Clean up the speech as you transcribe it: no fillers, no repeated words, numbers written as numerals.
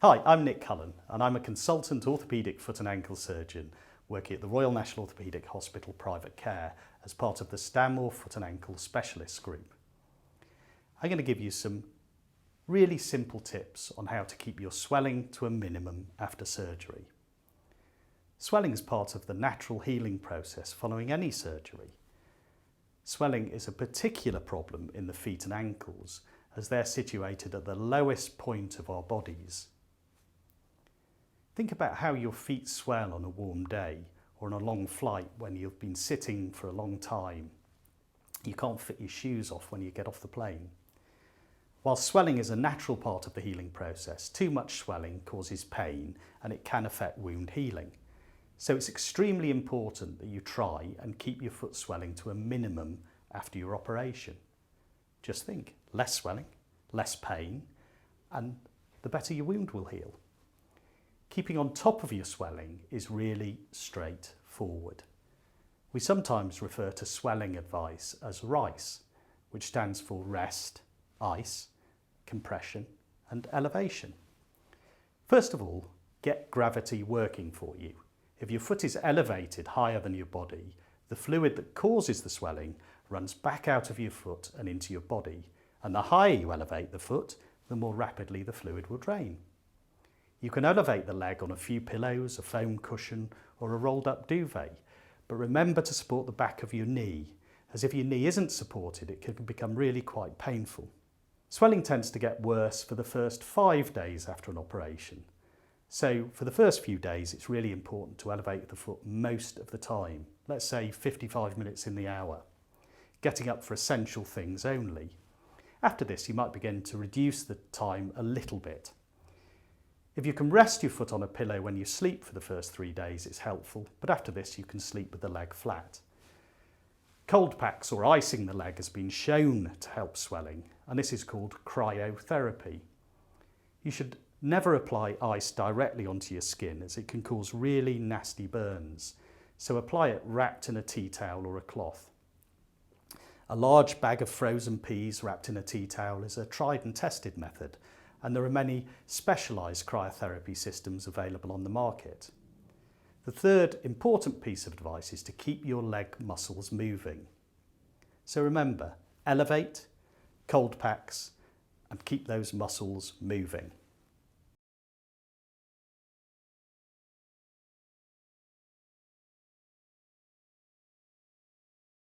Hi, I'm Nick Cullen and I'm a consultant orthopaedic foot and ankle surgeon working at the Royal National Orthopaedic Hospital Private Care as part of the Stanmore Foot and Ankle Specialists Group. I'm going to give you some really simple tips on how to keep your swelling to a minimum after surgery. Swelling is part of the natural healing process following any surgery. Swelling is a particular problem in the feet and ankles as they're situated at the lowest point of our bodies. Think about how your feet swell on a warm day or on a long flight when you've been sitting for a long time. You can't fit your shoes off when you get off the plane. While swelling is a natural part of the healing process, too much swelling causes pain and it can affect wound healing. So it's extremely important that you try and keep your foot swelling to a minimum after your operation. Just think, less swelling, less pain, and the better your wound will heal. Keeping on top of your swelling is really straightforward. We sometimes refer to swelling advice as RICE, which stands for rest, ice, compression, and elevation. First of all, get gravity working for you. If your foot is elevated higher than your body, the fluid that causes the swelling runs back out of your foot and into your body, and the higher you elevate the foot, the more rapidly the fluid will drain. You can elevate the leg on a few pillows, a foam cushion, or a rolled up duvet, but remember to support the back of your knee, as if your knee isn't supported, it can become really quite painful. Swelling tends to get worse for the first 5 days after an operation. So for the first few days, it's really important to elevate the foot most of the time, let's say 55 minutes in the hour, getting up for essential things only. After this, you might begin to reduce the time a little bit. If you can rest your foot on a pillow when you sleep for the first 3 days, it's helpful, but after this, you can sleep with the leg flat. Cold packs or icing the leg has been shown to help swelling, and this is called cryotherapy. You should never apply ice directly onto your skin as it can cause really nasty burns, so apply it wrapped in a tea towel or a cloth. A large bag of frozen peas wrapped in a tea towel is a tried and tested method, and there are many specialised cryotherapy systems available on the market. The third important piece of advice is to keep your leg muscles moving. So remember, elevate, cold packs, and keep those muscles moving.